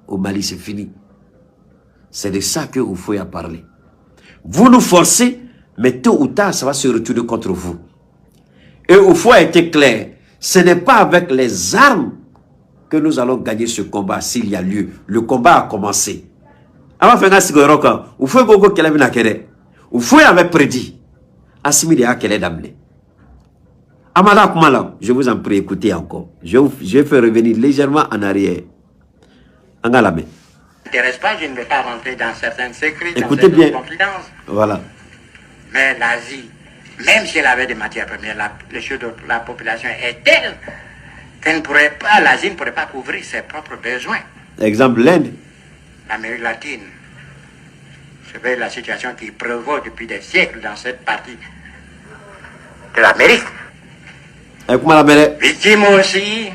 au Mali, c'est fini. C'est de ça que Houphouët a parlé. Vous nous forcez, mais tôt ou tard, ça va se retourner contre vous. Et Houphouët a été clair. Ce n'est pas avec les armes que nous allons gagner ce combat s'il y a lieu. Le combat a commencé. Avant de faire un Houphouët avait prédit. Assimi a qu'elle est d'amener. Amala Kumala, je vous en prie, écoutez encore. Je fais revenir légèrement en arrière. Angalame. M'intéresse pas, je ne vais pas rentrer dans certains secrets, Écoutez dans certaines confidences. Voilà. Mais l'Asie, même si elle avait des matières premières, la population est telle qu'elle ne pourrait pas, l'Asie ne pourrait pas couvrir ses propres besoins. Exemple, l'Inde. L'Amérique latine. C'est la situation qui prévaut depuis des siècles dans cette partie de l'Amérique. Victime aussi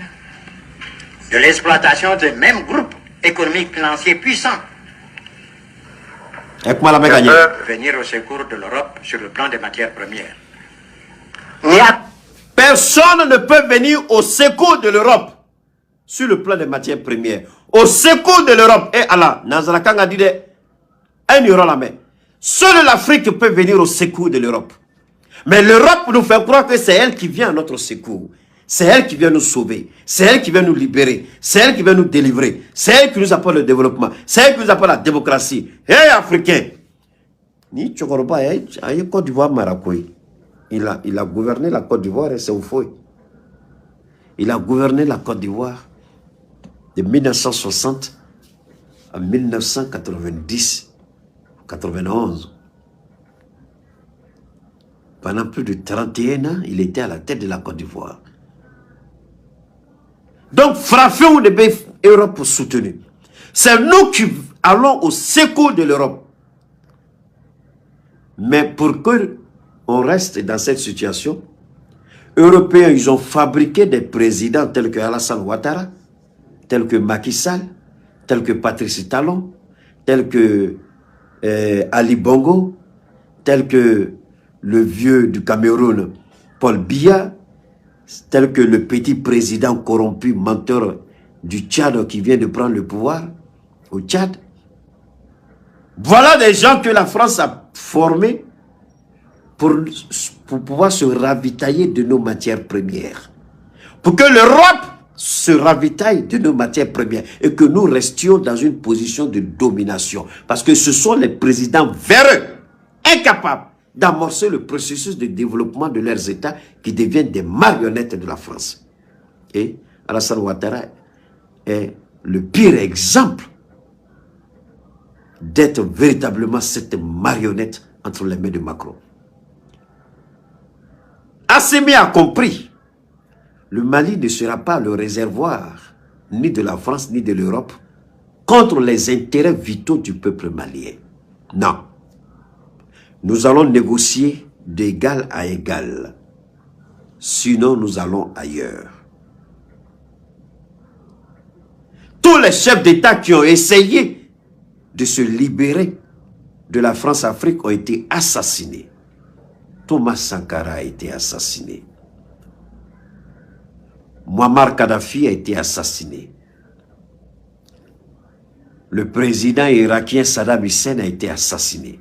de l'exploitation de mêmes groupes économiques financiers puissants. Ils peuvent venir au secours de l'Europe sur le plan des matières premières. Personne ne peut venir au secours de l'Europe sur le plan des matières premières. Au secours de l'Europe. Et Allah, Nazalakanga dit un euro la main. Seule l'Afrique peut venir au secours de l'Europe. Mais l'Europe nous fait croire que c'est elle qui vient à notre secours. C'est elle qui vient nous sauver. C'est elle qui vient nous libérer. C'est elle qui vient nous délivrer. C'est elle qui nous apporte le développement. C'est elle qui nous apporte la démocratie. Hé, Africains! Ni Tchokoroba, Côte d'Ivoire, Marakoui. Il a gouverné la Côte d'Ivoire et c'est Houphouët. Il a gouverné la Côte d'Ivoire de 1960 à 1990, 91. Pendant plus de 31 ans, il était à la tête de la Côte d'Ivoire. Donc, frappons les pays Europe pour soutenir. C'est nous qui allons au secours de l'Europe. Mais pour qu'on reste dans cette situation, Européens, ils ont fabriqué des présidents tels que Alassane Ouattara, tels que Macky Sall, tels que Patrice Talon, tels que Ali Bongo, tels que le vieux du Cameroun, Paul Biya, tel que le petit président corrompu, menteur du Tchad qui vient de prendre le pouvoir au Tchad. Voilà des gens que la France a formés pour pouvoir se ravitailler de nos matières premières. Pour que l'Europe se ravitaille de nos matières premières et que nous restions dans une position de domination. Parce que ce sont les présidents véreux, incapables d'amorcer le processus de développement de leurs États qui deviennent des marionnettes de la France. Et Alassane Ouattara est le pire exemple d'être véritablement cette marionnette entre les mains de Macron. Assimi a compris, le Mali ne sera pas le réservoir ni de la France ni de l'Europe contre les intérêts vitaux du peuple malien. Non. Nous allons négocier d'égal à égal. Sinon, nous allons ailleurs. Tous les chefs d'État qui ont essayé de se libérer de la France-Afrique ont été assassinés. Thomas Sankara a été assassiné. Muammar Kadhafi a été assassiné. Le président irakien Saddam Hussein a été assassiné.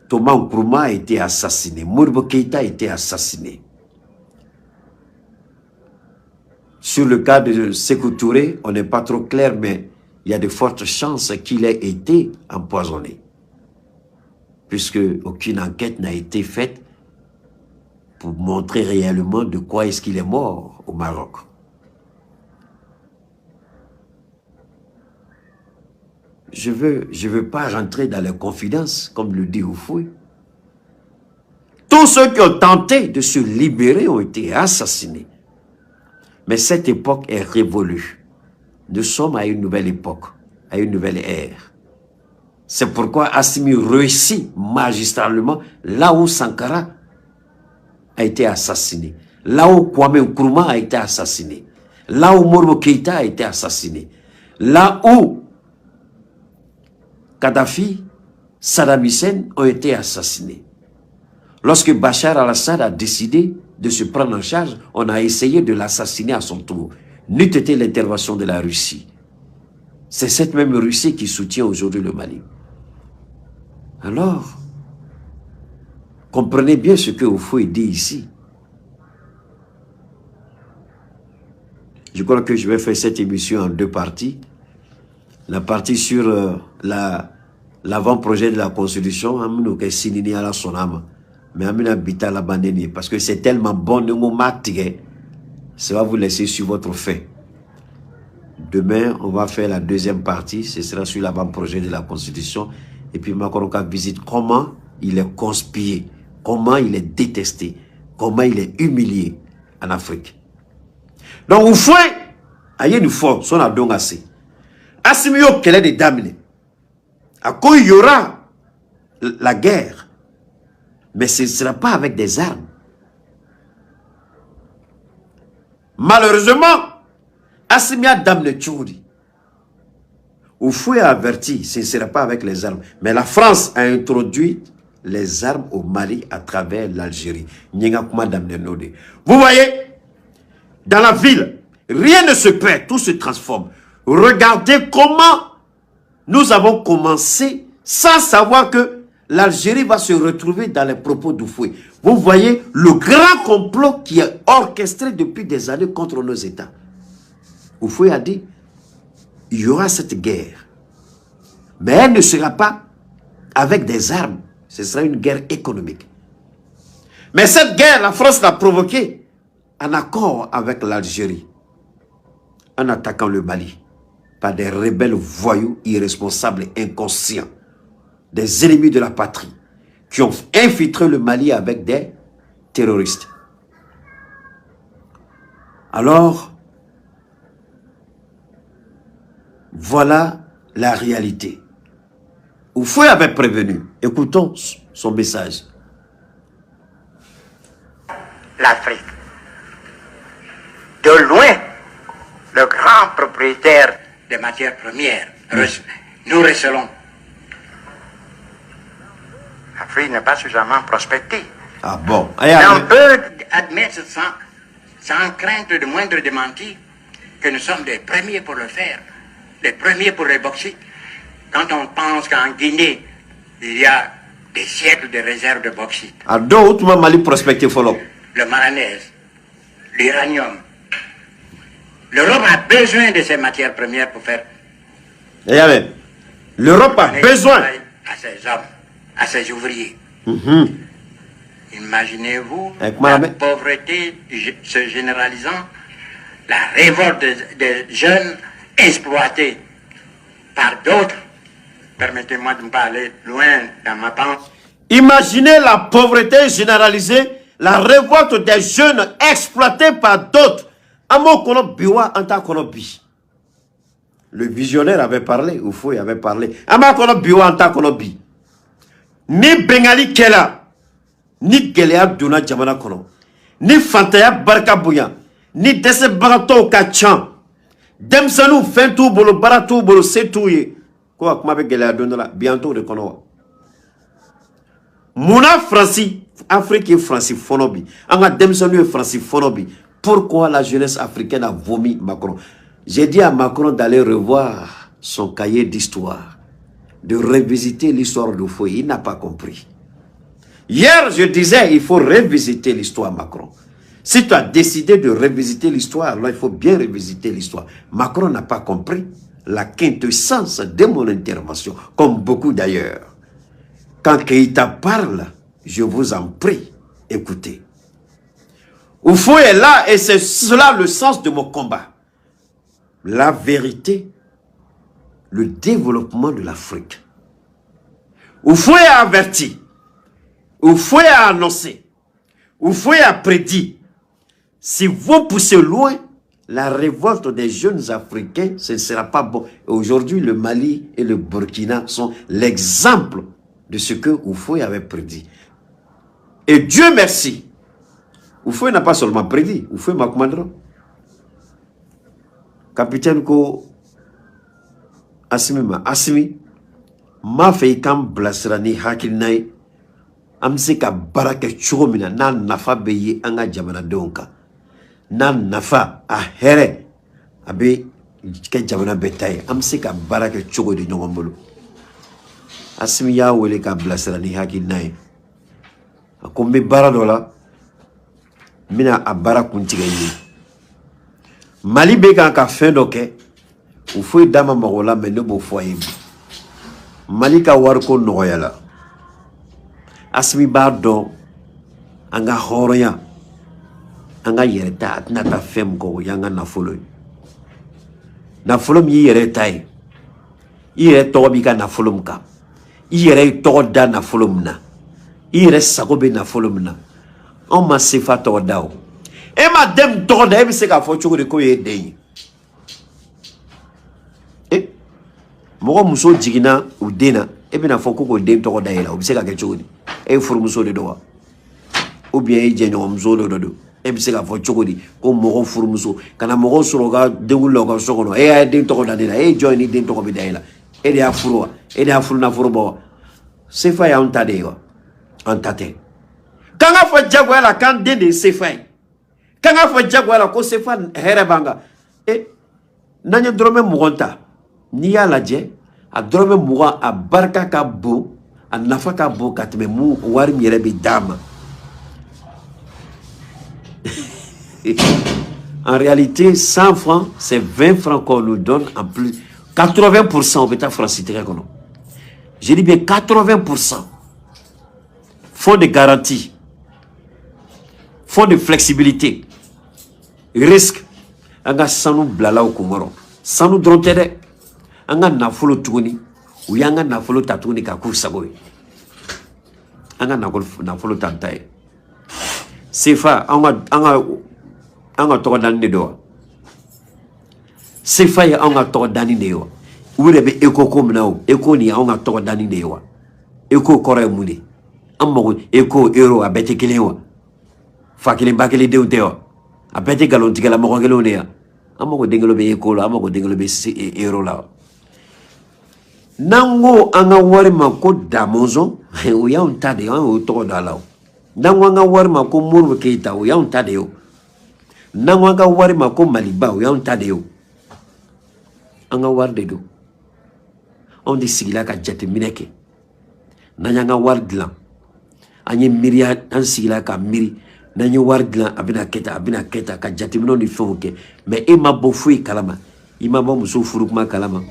Thomas Nkrumah a été assassiné. Modibo Keïta a été assassiné. Sur le cas de Sékou Touré, on n'est pas trop clair, mais il y a de fortes chances qu'il ait été empoisonné. Puisque aucune enquête n'a été faite pour montrer réellement de quoi est-ce qu'il est mort au Maroc. Je veux pas rentrer dans les confidences, comme le dit Houphouët. Tous ceux qui ont tenté de se libérer ont été assassinés. Mais cette époque est révolue. Nous sommes à une nouvelle époque, à une nouvelle ère. C'est pourquoi Assimi réussit magistralement là où Sankara a été assassiné, là où Kwame Nkrumah a été assassiné, là où Modibo Keïta a été assassiné, là où Kadhafi, Saddam Hussein ont été assassinés. Lorsque Bachar al-Assad a décidé de se prendre en charge, on a essayé de l'assassiner à son tour. n'eût été l'intervention de la Russie. C'est cette même Russie qui soutient aujourd'hui le Mali. Alors, comprenez bien ce que Houphouët dit ici. Je crois que je vais faire cette émission en 2 parties. La partie sur l'avant-projet de la Constitution, parce que c'est tellement bon, ça va vous laisser sur votre fait. Demain, on va faire la 2e partie, ce sera sur l'avant-projet de la Constitution. Et puis Macron visite comment il est conspué, comment il est détesté, comment il est humilié en Afrique. Donc, vous faites, il y a une fois, son a donc assez. Assimio qu'elle est des dames. À quoi il y aura la guerre, mais ce ne sera pas avec des armes. Malheureusement, Assimia Damne Tchouri, Houphouët a averti, ce ne sera pas avec les armes. Mais la France a introduit les armes au Mali à travers l'Algérie. Vous voyez, dans la ville, rien ne se perd, tout se transforme. Regardez comment nous avons commencé sans savoir que l'Algérie va se retrouver dans les propos d'Houphouët. Vous voyez le grand complot qui est orchestré depuis des années contre nos États. Houphouët a dit, il y aura cette guerre. Mais elle ne sera pas avec des armes. Ce sera une guerre économique. Mais cette guerre, la France l'a provoquée en accord avec l'Algérie, en attaquant le Mali par des rebelles voyous, irresponsables et inconscients, des ennemis de la patrie, qui ont infiltré le Mali avec des terroristes. Alors, voilà la réalité. Houphouët avait prévenu. Écoutons son message. L'Afrique. De loin, le grand propriétaire des matières premières, nous recelons. L'Afrique n'est pas suffisamment prospectée. Ah bon? Mais on peut admettre sans crainte de moindre démenti que nous sommes les premiers pour le faire. Les premiers pour les bauxites. Quand on pense qu'en Guinée, il y a des siècles de réserves de bauxite. Le manganèse, l'uranium. L'Europe a besoin de ces matières premières pour faire... L'Europe a besoin à ses hommes, à ses ouvriers. Imaginez-vous la pauvreté se généralisant, la révolte des jeunes exploités par d'autres. Permettez-moi de me parler loin dans ma pensée. Imaginez la pauvreté généralisée, la révolte des jeunes exploités par d'autres. Le visionnaire avait parlé, Houphouët avait parlé. Ni Bengali Kela, ni Gelea Duna Jamana Kono, ni Fantaya Barkabouya, ni Dese Barato Kachan, Demsanou Fentou Bolo Baratou Bolo Setouye. Quoi, comment avec Gelea Duna, bientôt de Kono. Mouna Franci, Afrique et Franci Fonobi, Anga Demsanou et Franci Fonobi. Pourquoi la jeunesse africaine a vomi Macron? J'ai dit à Macron d'aller revoir son cahier d'histoire, de revisiter l'histoire d'Houphouët. Il n'a pas compris. Hier, je disais, il faut revisiter l'histoire, Macron. Si tu as décidé de revisiter l'histoire, alors il faut bien revisiter l'histoire. Macron n'a pas compris la quintessence de mon intervention, comme beaucoup d'ailleurs. Quand Keïta parle, je vous en prie, écoutez. Houphouët est là et c'est cela le sens de mon combat. La vérité, le développement de l'Afrique. Houphouët a averti, Houphouët a annoncé, Houphouët a prédit. Si vous poussez loin, la révolte des jeunes Africains, ce ne sera pas bon. Aujourd'hui, le Mali et le Burkina sont l'exemple de ce que Houphouët avait prédit. Et Dieu merci, Houphouët n'a pas seulement prédit, Houphouët m'a commandé. Capitaine Ko Assimi, ma fait kam blasrani hakilnai, amseka baraka chomina na nafa beye anga jamana donka. Na nafa a here abe ke jamana betaye am se ka baraka chogo de nyongomolo asimi ya wele ka blasera ni haki nay akombe bara dola mina abara kuntiga yi mali be kan ka fin do ke ou foi dama magola mais ne bo foyer mali ka war ko noyala asimi ba do anga horoya anga yereta atna ta fem ko yanga na folo mi yereta yere to bi ka na folo ka yere to da na folo na yere sagobe na folo na on ma sefa to dawo e ma dem to da e bi se ka fo chugo de ko ye dey mo muso jigina u dena e bi na fo ko dem to da yela o bi se ka ke chugo e furu muso de do ou bien e je nyom zo do e bi se ka fo chugo di ko mo furu muso kana mo soro ga de gulo ga so kono e ay dem to da dela e join dem to bi da yela e de afuru na furu bo sefa ya on tade yo on tate kanga fo jagwala kan de sefa kanga fo jagwala ko sefa here banga e nanya drome mugonta ni ya laje a drome muga a barka ka bo a nafa ka bo katme mu wari mire bi dama en réalité 100 francs c'est 20 francs qu'on nous donne en plus 80% on peut ta francité kono je dis bien 80% fonds de garantie fonds de flexibilité risque anga sanu blala o kumoro sanu drontede anga na folo tuguni ou yanga na folo tatuni ka kursagoy anga na folo tantai sefa anga to dan de do sefa ya anga to dani de yo ure be eko komnao eko ni anga to dani de yo eko kore muni ammo eko euro abete kilewa fakile bakile de udeo abete galon tigala mo gelo ne ammo dengelo be eko la ammo dengelo be euro la nango anga wari mako damozo o ya untade o to dalao nango anga wari mako murbe keita o ya untade yo nango anga wari mako maliba o ya untade yo anga war de do on dit sigila ka jate mineke nanyanga war dlan anye miria an sigila ka miri nanyo war dlan abina keta ka jate mino ni fonke mais e ma bo fui kalama ima bo muso furukuma kalama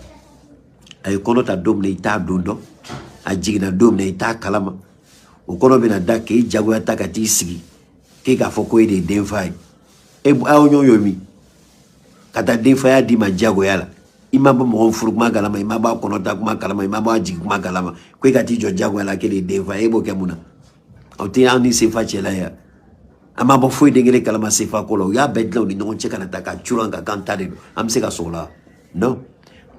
ay kono ta dom ne ita dondo a jigina dom ne ita kalama o kono bina da ke jago ya takati sigi ke ka foko ide denfai e a onyo yomi kata denfai di ma jago yala imaba mo furukuma kalama imaba kono ta kuma kalama imaba jigi kuma kalama ko ka ti jo jago yala ke de denfai e bo ke muna o ti ani sefa chela ya ama bo foi dengele kalama sefa kolo ya bedlo ni non cheka na taka churanga kantade am se ka sola non.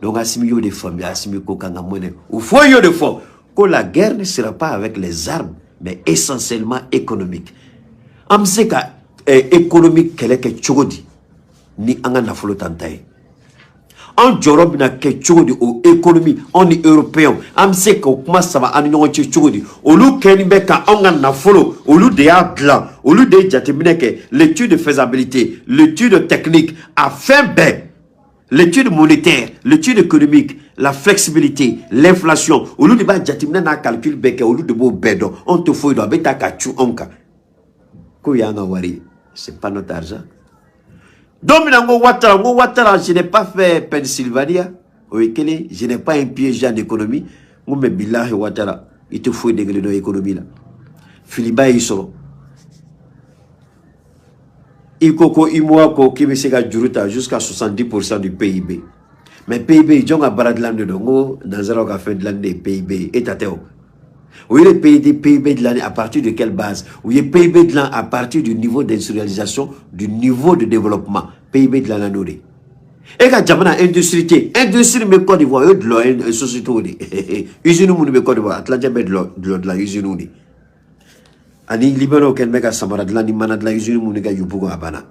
Donc, assimio de femmes, assimio kokanga mone. Ou foyo de fond. Que la guerre ne sera pas avec les armes, mais essentiellement économique. Amseka économique qu'elle est que chogodi ni anga na folo tantai. En jorob na ke chogodi o économie on est européen. Amseka kuma saba ani no chogodi. Olu kenibe ka anga na folo, olu de adla, olu de jatemineke l'étude de faisabilité, l'étude technique afin l'étude monétaire, l'étude économique, la flexibilité, l'inflation. Au lieu de bas jatimna na calcul beke, au lieu de beau bedo, on te faut doit beta kachu onka. Kouyanga wari, c'est pas notre argent. Dominango watara, je n'ai pas fait Pennsylvania. Oekele, je n'ai pas un piège en économie. Moume billahi watara, il te faut dégler dans l'économie là. Filiba isoro. Ikoko Imwako qui juruta jusqu'à 70% du PIB. Mais PIB, ils ont un baradlan de Dongo, dans un fait de l'année PIB, et tateo. Oui, le PIB de l'année, à partir de quelle base? Oui, le PIB de l'année, à partir du niveau d'industrialisation, du niveau de développement. PIB de l'année. Et quand Jamana, industrie, mais Côte d'Ivoire, eux de l'eau, une société, usine ou de Côte d'Ivoire, Atlantique de la usine ou ani libero ken meka samara de la ni mana de la usine mu nega yubugo abana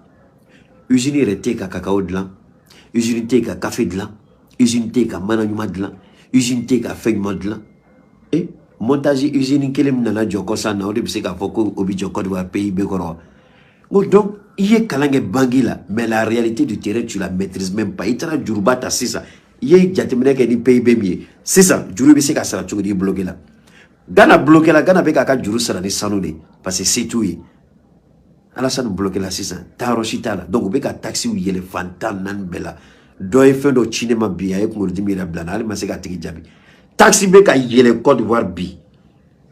usine rete ka cacao de la usine te ka café de la usine te ka mana nyuma de la usine te ka feuillement de la et montage usine kelem nana joko sana o de se ka foko obi joko de PIB koro donc Il est kalange bangi là, mais la réalité du terrain, tu la maîtrises même pas. Il t'a dit Djourba, c'est ça. Il est jatemine qui est PIB mieux. C'est ça. Djourba, c'est qu'à ça, tu dis bloqué là. Gana bloqué là, Gana beka ka Djourba sera ni sanoudé. Parce que c'est tout. Alassane bloqué là, c'est ça. Tarochita là. Donc, beka taxi où il y a les fantan nan bella. Doye fait de cinéma bien, et comme dit Mirablan, allez, ma c'est qu'à tiki jabi. Taxi beka y a les Côte d'Ivoire bi.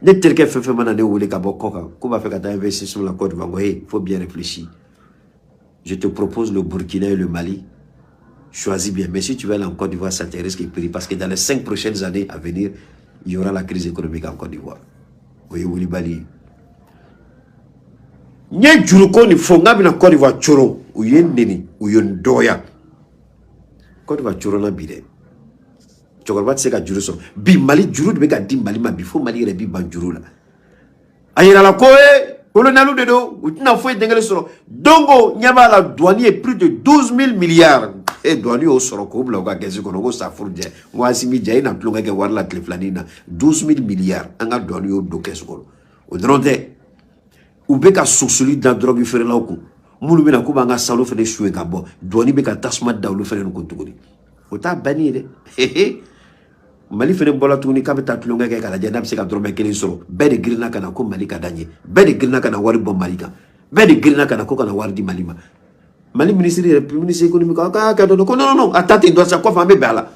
Ne tel que fait manane ou les kabok koka. Comment faire qu'à investir sur la Côte d'Ivoire? Il faut bien réfléchir. Je te propose le Burkina et le Mali. Choisis bien. Mais si tu veux aller en Côte d'Ivoire, ça te risque de périr. Parce que dans les 5 prochaines années à venir, il y aura la crise économique en Côte d'Ivoire. Oui, oui, Bali. Nye juruko ni fonga bina Côte d'Ivoire choro. Ou yen neni. Ou yen doya. Côte d'Ivoire choro na bide. Chokorbat se ka juru so. Bi Mali juru de beka di Mali ma bifo Mali rebi ban juru la. Ayena la koe. Colonel Dedo, ou tu n'as fait d'engrais sur Dongo, Nyaba la douanier plus de 12 000 milliards. Et douanier au Soroko, Blaga, Gazigono, Safourdia, Ouassimi Jay, n'a plus qu'à voir la Cleflanina, 12 000 milliards, un gars douanier au Dokesco. Au Dronte, ou Beka Sousuli dans Drogue Ferrelauko, Moulumina Kubanga Salo fait des chouets Gabo, douanier Beka Tasmat dans le Ferren Konturi. Au ta banni, Mali fene bola tuni kabe tatlunga ke kala janab se ka drome kele soro be de grina kana ko Mali ka danye be de grina kana wari bom Mali ka be de grina kana ko kana wari di Mali ma Mali ministre économique ka do non atati do sa ko fa be bala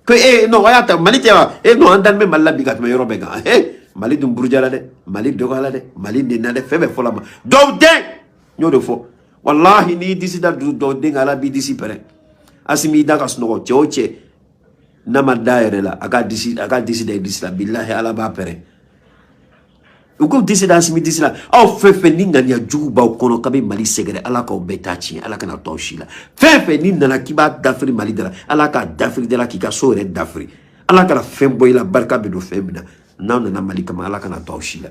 que non ayata Mali tewa non andan me Mali bigat me yoro be ga Mali dum burjala de Mali dogala de Mali de na de febe folama do de nyo de fo wallahi ni disi da do de ngala bi disi pere asimi da ka sno choche nama daire la aga disi de disi la billahi ala ba pere uko disi da asimi disi la au fefe ninga nya juba kono kabe Mali segere ala ka obetachi ala kana toshila fefe ninga na kiba dafri Mali dala ala ka dafri dala ki ka sore dafri ala ka femboy la barka be do femina na Mali kama ala kana toshila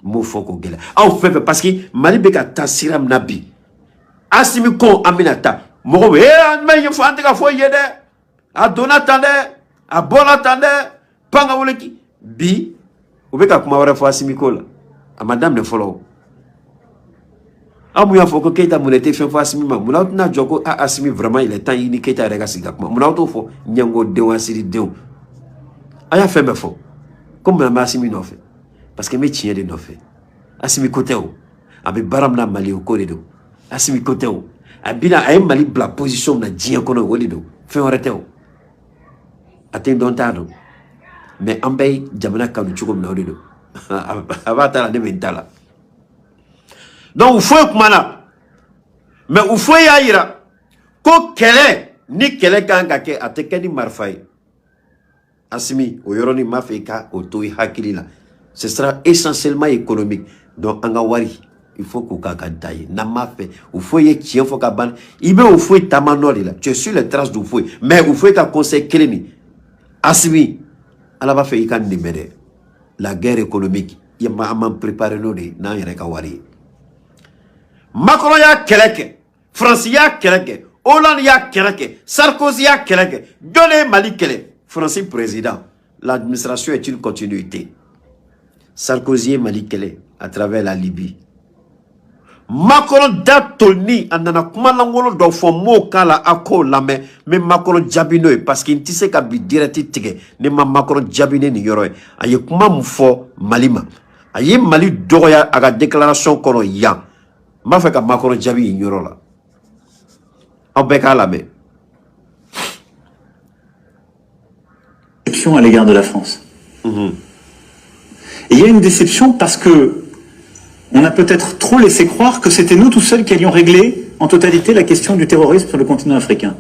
mo foko gela au fefe parce que Mali be ka tasiram nabi asimi ko aminata mo be me yo fante ka fo yede a donatande a bonatande panga woleki bi ubeka kuma wara fo asimi ko la a madame de follow amu ya foko Keita munete fe fo asimi ma muna na joko a asimi vraiment il est temps ini Keita rega siga kuma muna to fo nyango de wasiri de aya fe me fo comme na asimi no fe parce que me tient de no fe asimi côté o abi baram na Mali o ko do asimi côté o abina ay Mali bla position na dien kono woli do fe orete o attendontado mais ambay jamana kanu chukum na odido abata la de mentala donc faut kumana mais il faut yaira ko kele ni kele kanga ke atekeni marfai asimi o yoroni mafeka o toy hakilila ce sera essentiellement économique donc anga wari il faut qu'on kagadaye na mafe il faut y tien faut kaban ibe il faut tamanoli là tu es sur les traces du fouet mais il faut ta conseil kleni asimi ala ba fe ikan nimere la guerre économique yamba am préparer no de na yere ka wari Macron ya keleke France ya keleke Hollande ya keleke Sarkozy ya keleke Dole Mali kele Français président l'administration est une continuité Sarkozy et Mali kele à travers la Libye Macron datolni anana kuma langolo do fo mo kala ako lame me Macron jabino parce qu'il tisse ka bi direct tige ne ma Macron jabine ni yoro aye kuma mfo malima aye Mali doya aga déclaration kono ya ma fa ka Macron jabi yoro la obeka lame à l'égard de la France. Et il y a une déception parce que on a peut-être trop laissé croire que c'était nous tout seuls qui allions régler en totalité la question du terrorisme sur le continent africain.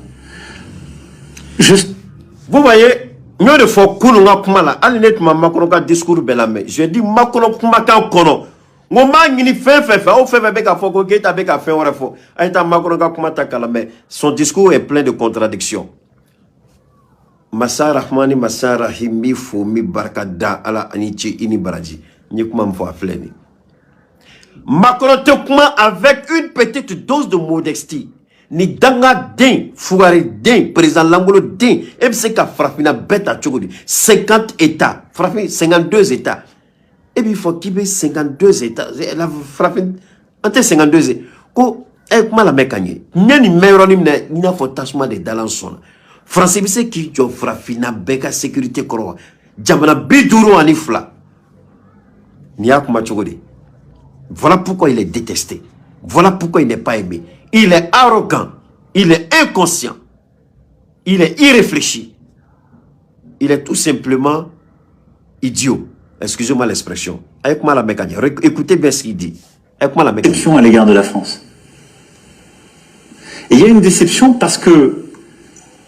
Vous voyez, nous ne faut pas kumala, alinet ma Macron ka discours belame. Je dis Macron kumaka kono. Ngoma ngini fe o fe beka foko Keita beka fe ora fo. Aita Macron ka kumata kala mais son discours est plein de contradictions. Massa Rahmani Massa Rahimi fo mi barkada ala anichi ini baraji. Ni kuma mfo afleni. Macron te kuma avec une petite dose de modestie. Ni danga den, Fougaré den, président Langolo den, MCK frappina bête à Tchogodi. 50 États, frappé 52 États. Et puis il faut qu'il y ait 52 États. La frappine, entre 52 États. ko kuma la mekanye nyani meronim na ina fantasma de dalanson français bi se ki jo frafina beka sécurité koro jamana biduru anifla niya kuma chogodi. Voilà pourquoi il est détesté. Voilà pourquoi il n'est pas aimé. Il est arrogant, il est inconscient, il est irréfléchi, il est tout simplement idiot. Excusez-moi l'expression. Avec moi la mécanique. Écoutez bien ce qu'il dit. Avec moi la mécanique. Déception à l'égard de la France. Et il y a une déception parce que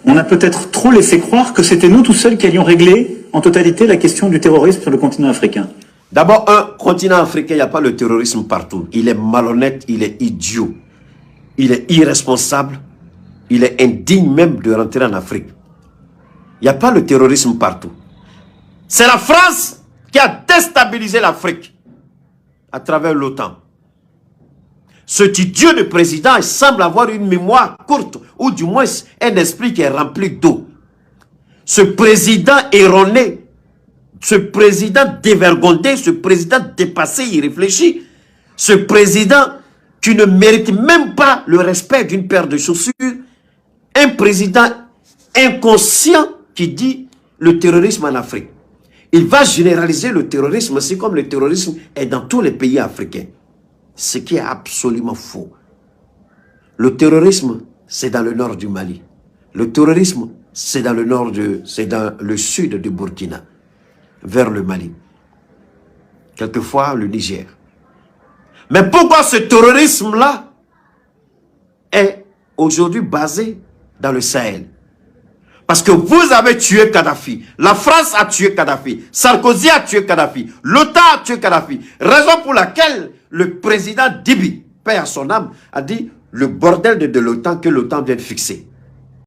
on a peut-être trop laissé croire que c'était nous tout seuls qui allions régler en totalité la question du terrorisme sur le continent africain. D'abord, un continent africain, il n'y a pas le terrorisme partout. Il est malhonnête, il est idiot, il est irresponsable, il est indigne même de rentrer en Afrique. Il n'y a pas le terrorisme partout. C'est la France qui a déstabilisé l'Afrique à travers l'OTAN. Cet idiot de président il semble avoir une mémoire courte, ou du moins un esprit qui est rempli d'eau. Ce président erroné, ce président dévergondé, ce président dépassé, irréfléchi, ce président qui ne mérite même pas le respect d'une paire de chaussures, un président inconscient qui dit le terrorisme en Afrique. Il va généraliser le terrorisme, c'est comme le terrorisme est dans tous les pays africains. Ce qui est absolument faux. Le terrorisme, c'est dans le nord du Mali. Le terrorisme, c'est dans le nord c'est dans le sud du Burkina, vers le Mali. Quelquefois le Niger. Mais pourquoi ce terrorisme-là est aujourd'hui basé dans le Sahel? Parce que vous avez tué Kadhafi. La France a tué Kadhafi. Sarkozy a tué Kadhafi. L'OTAN a tué Kadhafi. Raison pour laquelle le président Déby, paix à son âme, a dit le bordel de l'OTAN que l'OTAN vient de fixer.